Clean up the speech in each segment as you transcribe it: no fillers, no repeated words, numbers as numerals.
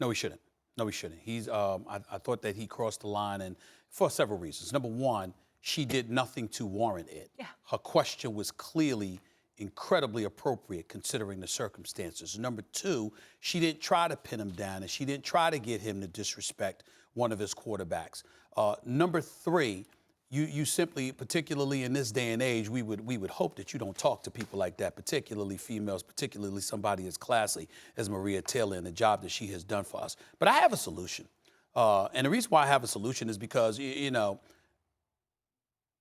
No, he shouldn't. No, he shouldn't. I thought that he crossed the line, and for several reasons. Number one, she did nothing to warrant it. Yeah. Her question was clearly incredibly appropriate considering the circumstances. Number two, she didn't try to pin him down, and she didn't try to get him to disrespect one of his quarterbacks. Number three, you simply, particularly in this day and age, we would hope that you don't talk to people like that, particularly females, particularly somebody as classy as Maria Taylor and the job that she has done for us. But I have a solution. And the reason why I have a solution is because, you know,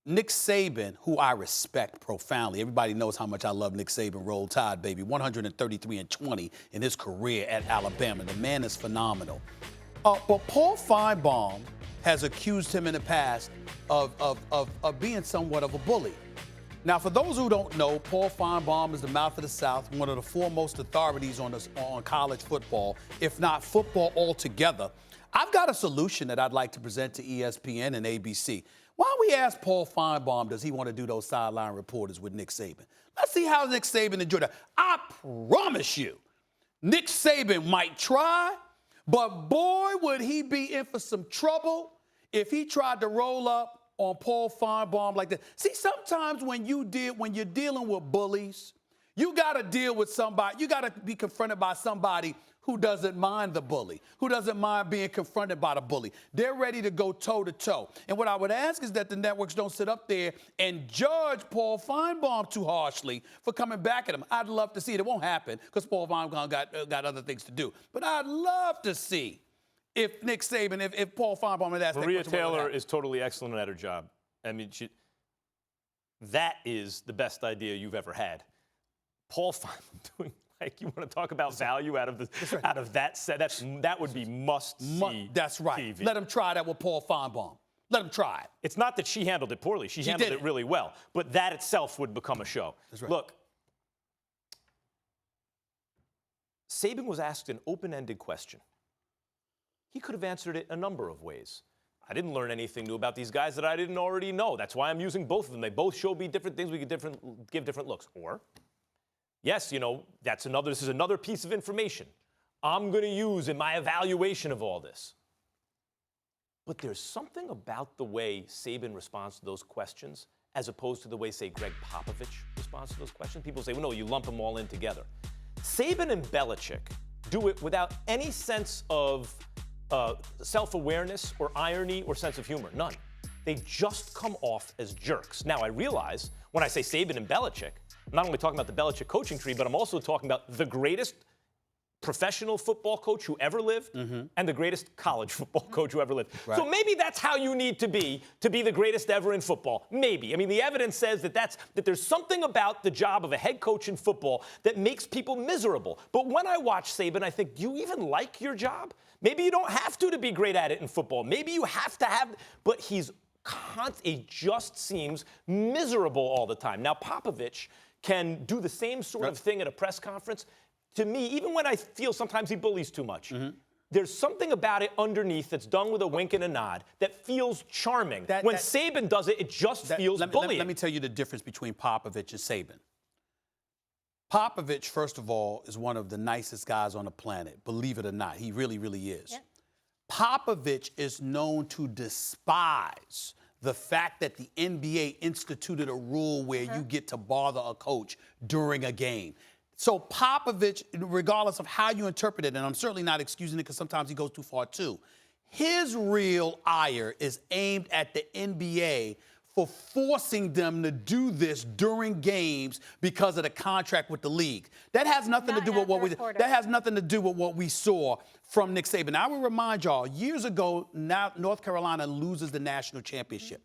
Nick Saban, who I respect profoundly, everybody knows how much I love Nick Saban, Roll Tide, baby, 133-20 in his career at Alabama. The man is phenomenal. But Paul Feinbaum has accused him in the past of being somewhat of a bully. Now, for those who don't know, Paul Feinbaum is the mouth of the South, one of the foremost authorities on college football, if not football altogether. I've got a solution that I'd like to present to ESPN and ABC. Why don't we ask Paul Feinbaum, does he want to do those sideline reporters with Nick Saban? Let's see how Nick Saban enjoyed that. I promise you, Nick Saban might try, but boy, would he be in for some trouble if he tried to roll up on Paul Feinbaum like that. See, sometimes when you're dealing with bullies, you got to deal with somebody. You got to be confronted by somebody who doesn't mind the bully, who doesn't mind being confronted by the bully. They're ready to go toe-to-toe. And what I would ask is that the networks don't sit up there and judge Paul Feinbaum too harshly for coming back at him. I'd love to see it. It won't happen because Paul Feinbaum got other things to do. But I'd love to see if Nick Saban, if Paul Feinbaum had asked that question. Maria Taylor is totally excellent at her job. I mean, that is the best idea you've ever had. Paul Feinbaum doing, like, you want to talk about value out of that set? That would be must-see. That's right. TV. Let him try that with Paul Feinbaum. Let him try it. It's not that she handled it poorly. She handled it really well. But that itself would become a show. That's right. Look, Saban was asked an open-ended question. He could have answered it a number of ways. I didn't learn anything new about these guys that I didn't already know. That's why I'm using both of them. They both show me different things. We give different looks. Or, yes, you know, this is another piece of information I'm going to use in my evaluation of all this. But there's something about the way Saban responds to those questions as opposed to the way, say, Gregg Popovich responds to those questions. People say, well, no, you lump them all in together. Saban and Belichick do it without any sense of self-awareness or irony or sense of humor. None. They just come off as jerks. Now, I realize when I say Saban and Belichick, I'm not only talking about the Belichick coaching tree, but I'm also talking about the greatest professional football coach who ever lived and the greatest college football coach who ever lived. Right. So maybe that's how you need to be the greatest ever in football. Maybe. I mean, the evidence says that there's something about the job of a head coach in football that makes people miserable. But when I watch Saban, I think, do you even like your job? Maybe you don't have to be great at it in football. Maybe you have to have, but he just seems miserable all the time. Now, Popovich can do the same sort of thing at a press conference. To me, even when I feel sometimes he bullies too much, there's something about it underneath that's done with a wink and a nod that feels charming. When Saban does it, it just feels bullying. Let me tell you the difference between Popovich and Saban. Popovich, first of all, is one of the nicest guys on the planet. Believe it or not, he really, really is. Yep. Popovich is known to despise the fact that the NBA instituted a rule where you get to bother a coach during a game. So Popovich, regardless of how you interpret it, and I'm certainly not excusing it because sometimes he goes too far too, his real ire is aimed at the NBA for forcing them to do this during games because of the contract with the league. That has nothing to do with what we saw from Nick Saban. Now, I will remind y'all, years ago, now North Carolina loses the national championship.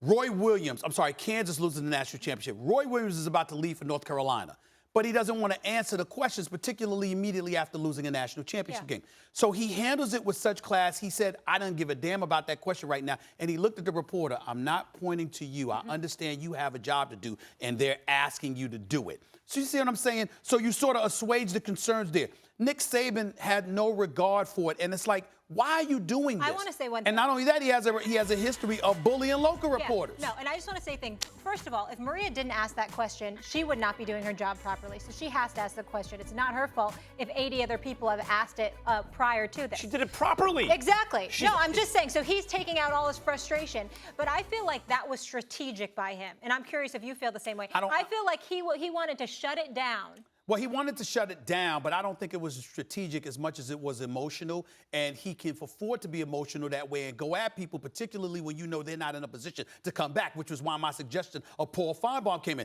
Kansas loses the national championship. Roy Williams is about to leave for North Carolina, but he doesn't want to answer the questions, particularly immediately after losing a national championship game. So he handles it with such class. He said, I don't give a damn about that question right now. And he looked at the reporter. I'm not pointing to you. I understand you have a job to do, and they're asking you to do it. So you see what I'm saying? So you sort of assuage the concerns there. Nick Saban had no regard for it, and it's like, Why are you doing this? I want to say one thing. And not only that, he has a history of bullying local reporters. No, and I just want to say a thing. First of all, if Maria didn't ask that question, she would not be doing her job properly. So she has to ask the question. It's not her fault if 80 other people have asked it prior to this. She did it properly. Exactly. No, I'm just saying. So he's taking out all his frustration. But I feel like that was strategic by him. And I'm curious if you feel the same way. I feel like he wanted to shut it down. Well, he wanted to shut it down, but I don't think it was strategic as much as it was emotional. And he can afford to be emotional that way and go at people, particularly when you know they're not in a position to come back, which was why my suggestion of Paul Feinbaum came in.